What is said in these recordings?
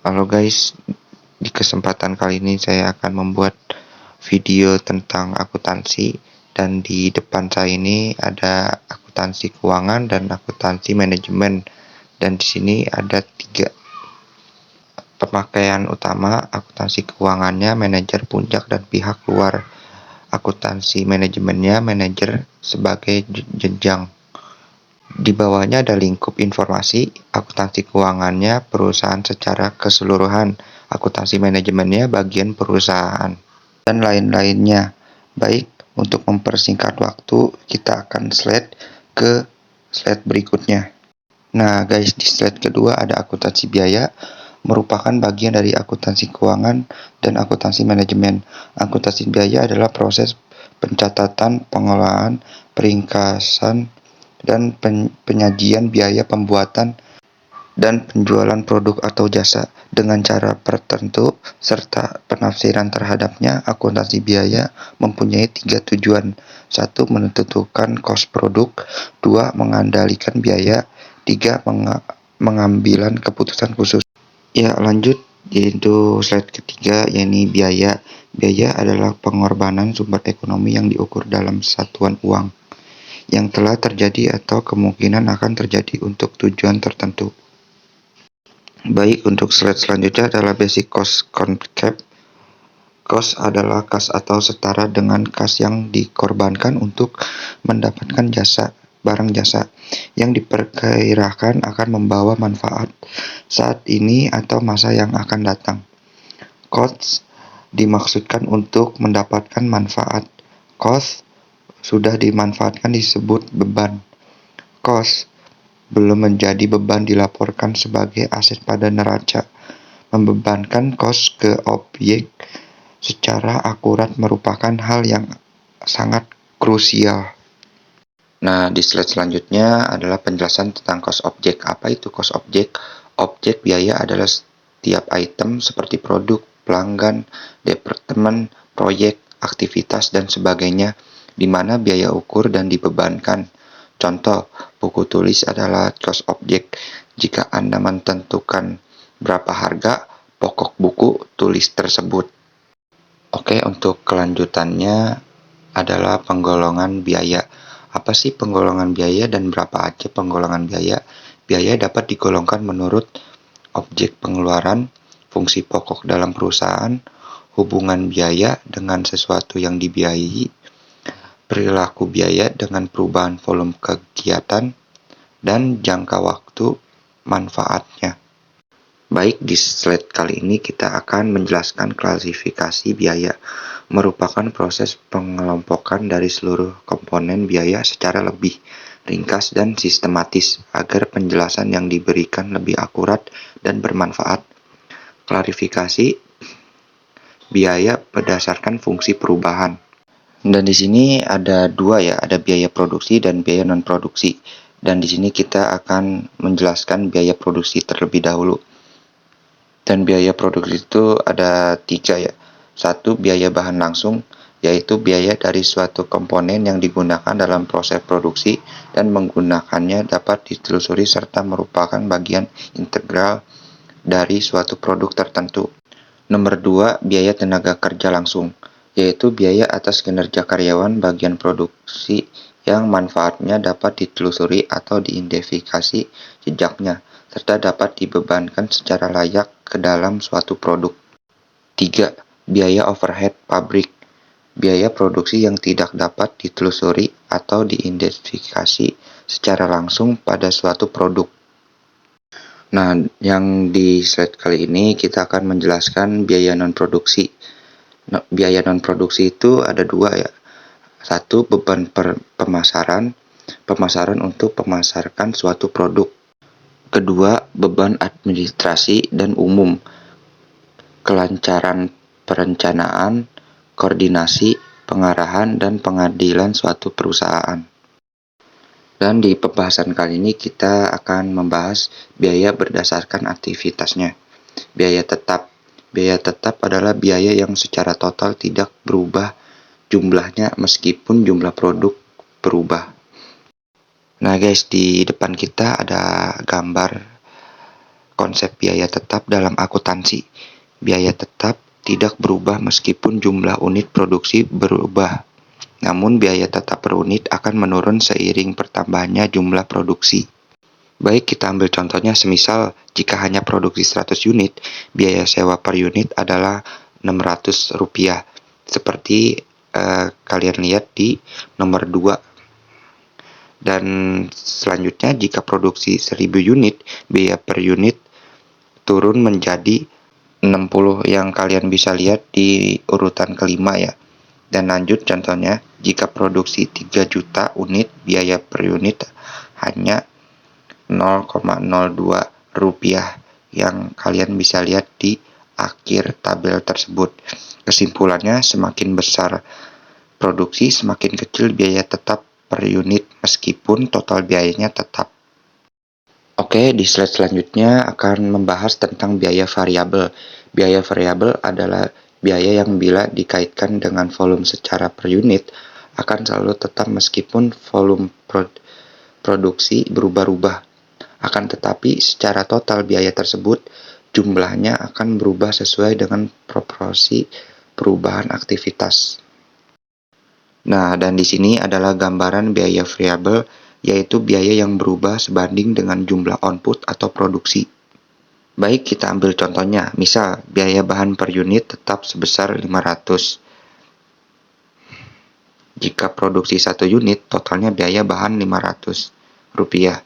Halo guys, di kesempatan kali ini saya akan membuat video tentang akuntansi, dan di depan saya ini ada akuntansi keuangan dan akuntansi manajemen, dan di sini ada 3 pemakaian utama: akuntansi keuangannya manajer puncak dan pihak luar, akuntansi manajemennya manajer sebagai jenjang. Di bawahnya ada lingkup informasi: akuntansi keuangannya perusahaan secara keseluruhan, akuntansi manajemennya bagian perusahaan, dan lain-lainnya. Baik, untuk mempersingkat waktu, kita akan ke slide berikutnya. Nah guys, di slide kedua ada akuntansi biaya, merupakan bagian dari akuntansi keuangan dan akuntansi manajemen. Akuntansi biaya adalah proses pencatatan, pengelolaan, peringkasan, dan penyajian biaya pembuatan dan penjualan produk atau jasa dengan cara tertentu serta penafsiran terhadapnya. Akuntansi biaya mempunyai 3 tujuan: 1. Menentukan kos produk, 2. Mengendalikan biaya, 3. Mengambilan keputusan khusus. Ya, lanjut, yaitu slide ketiga, yakni biaya. Biaya adalah pengorbanan sumber ekonomi yang diukur dalam satuan uang yang telah terjadi atau kemungkinan akan terjadi untuk tujuan tertentu. Baik, untuk slide selanjutnya adalah basic cost concept. Cost adalah kas atau setara dengan kas yang dikorbankan untuk mendapatkan barang jasa yang diperkirakan akan membawa manfaat saat ini atau masa yang akan datang. Cost dimaksudkan untuk mendapatkan manfaat. Cost sudah dimanfaatkan disebut beban. Cost belum menjadi beban dilaporkan sebagai aset pada neraca. Membebankan cost ke objek secara akurat merupakan hal yang sangat krusial. Nah, di slide selanjutnya adalah penjelasan tentang cost objek. Apa itu cost objek? Objek biaya adalah setiap item seperti produk, pelanggan, departemen, proyek, aktivitas, dan sebagainya, di mana biaya ukur dan dibebankan. Contoh, buku tulis adalah cost objek. Jika Anda menentukan berapa harga pokok buku tulis tersebut. Oke, untuk kelanjutannya adalah penggolongan biaya. Apa sih penggolongan biaya dan berapa aja penggolongan biaya? Biaya dapat digolongkan menurut objek pengeluaran, fungsi pokok dalam perusahaan, hubungan biaya dengan sesuatu yang dibiayai, perilaku biaya dengan perubahan volume kegiatan, dan jangka waktu manfaatnya. Baik, di slide kali ini kita akan menjelaskan klasifikasi biaya. Merupakan proses pengelompokan dari seluruh komponen biaya secara lebih ringkas dan sistematis agar penjelasan yang diberikan lebih akurat dan bermanfaat. Klarifikasi biaya berdasarkan fungsi perubahan. Dan di sini ada 2 ya, ada biaya produksi dan biaya non produksi. Dan di sini kita akan menjelaskan biaya produksi terlebih dahulu. Dan biaya produksi itu ada 3 ya. 1. Biaya bahan langsung, yaitu biaya dari suatu komponen yang digunakan dalam proses produksi dan menggunakannya dapat ditelusuri serta merupakan bagian integral dari suatu produk tertentu. Nomor 2. Biaya tenaga kerja langsung, yaitu biaya atas kinerja karyawan bagian produksi yang manfaatnya dapat ditelusuri atau diidentifikasi jejaknya, serta dapat dibebankan secara layak ke dalam suatu produk. 3. Biaya overhead pabrik, biaya produksi yang tidak dapat ditelusuri atau diidentifikasi secara langsung pada suatu produk. Nah, yang di slide kali ini kita akan menjelaskan biaya non-produksi. Biaya non-produksi itu ada 2 ya. 1. Beban pemasaran untuk memasarkan suatu produk. Kedua, beban administrasi dan umum, kelancaran perencanaan, koordinasi, pengarahan, dan pengadilan suatu perusahaan. Dan di pembahasan kali ini kita akan membahas biaya berdasarkan aktivitasnya. Biaya tetap. Biaya tetap adalah biaya yang secara total tidak berubah jumlahnya meskipun jumlah produk berubah. Nah guys, di depan kita ada gambar konsep biaya tetap dalam akuntansi. Biaya tetap tidak berubah meskipun jumlah unit produksi berubah. Namun biaya tetap per unit akan menurun seiring pertambahannya jumlah produksi. Baik, kita ambil contohnya semisal jika hanya produksi 100 unit, biaya sewa per unit adalah Rp600. Seperti kalian lihat di nomor 2. Dan selanjutnya jika produksi 1000 unit, biaya per unit turun menjadi 60 yang kalian bisa lihat di urutan kelima ya. Dan lanjut contohnya, jika produksi 3 juta unit, biaya per unit hanya Rp0,02 yang kalian bisa lihat di akhir tabel tersebut. Kesimpulannya, semakin besar produksi, semakin kecil biaya tetap per unit meskipun total biayanya tetap. Oke, di slide selanjutnya akan membahas tentang biaya variabel. Biaya variabel adalah biaya yang bila dikaitkan dengan volume secara per unit akan selalu tetap meskipun volume produksi berubah-ubah. Akan tetapi secara total biaya tersebut jumlahnya akan berubah sesuai dengan proporsi perubahan aktivitas. Nah, dan di sini adalah gambaran biaya variabel, yaitu biaya yang berubah sebanding dengan jumlah output atau produksi. Baik, kita ambil contohnya. Misal, biaya bahan per unit tetap sebesar 500. Jika produksi 1 unit, totalnya biaya bahan Rp500.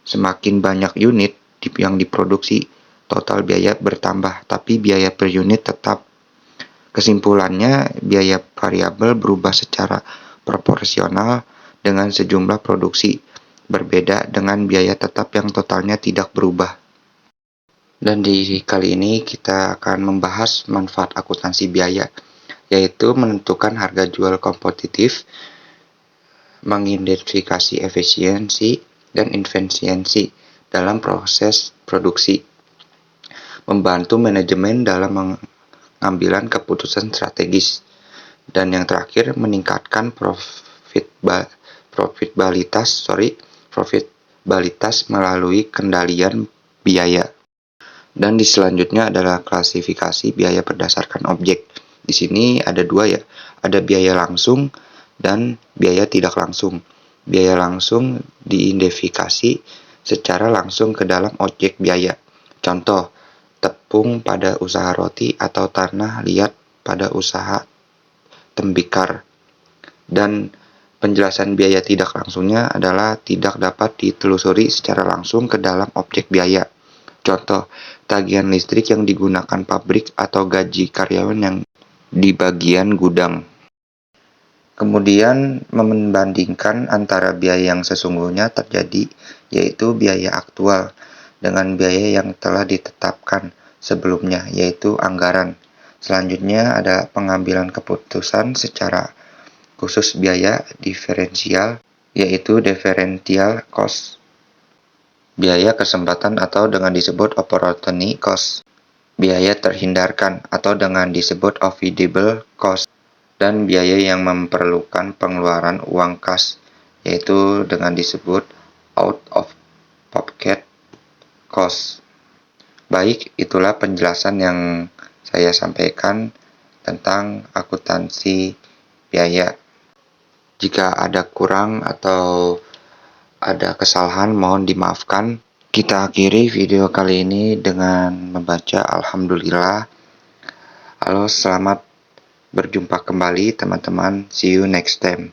Semakin banyak unit yang diproduksi, total biaya bertambah, tapi biaya per unit tetap. Kesimpulannya, biaya variabel berubah secara proporsional dengan sejumlah produksi, berbeda dengan biaya tetap yang totalnya tidak berubah. Dan di kali ini kita akan membahas manfaat akuntansi biaya, yaitu menentukan harga jual kompetitif, mengidentifikasi efisiensi dan efisiensi dalam proses produksi, membantu manajemen dalam pengambilan keputusan strategis, dan yang terakhir meningkatkan profitabilitas melalui kendalian biaya. Dan di selanjutnya adalah klasifikasi biaya berdasarkan objek. Di sini ada 2 ya, ada biaya langsung dan biaya tidak langsung. Biaya langsung diidentifikasi secara langsung ke dalam objek biaya. Contoh, tepung pada usaha roti atau tanah liat pada usaha tembikar. Dan penjelasan biaya tidak langsungnya adalah tidak dapat ditelusuri secara langsung ke dalam objek biaya. Contoh, tagihan listrik yang digunakan pabrik atau gaji karyawan yang di bagian gudang. Kemudian membandingkan antara biaya yang sesungguhnya terjadi, yaitu biaya aktual, dengan biaya yang telah ditetapkan sebelumnya, yaitu anggaran. Selanjutnya ada pengambilan keputusan secara khusus biaya diferensial, yaitu differential cost, biaya kesempatan atau dengan disebut opportunity cost, biaya terhindarkan atau dengan disebut avoidable cost, dan biaya yang memerlukan pengeluaran uang kas, yaitu dengan disebut out of pocket cost. Baik, itulah penjelasan yang saya sampaikan tentang akuntansi biaya. Jika ada kurang atau ada kesalahan, mohon dimaafkan. Kita akhiri video kali ini dengan membaca Alhamdulillah. Halo, selamat berjumpa kembali teman-teman. See you next time.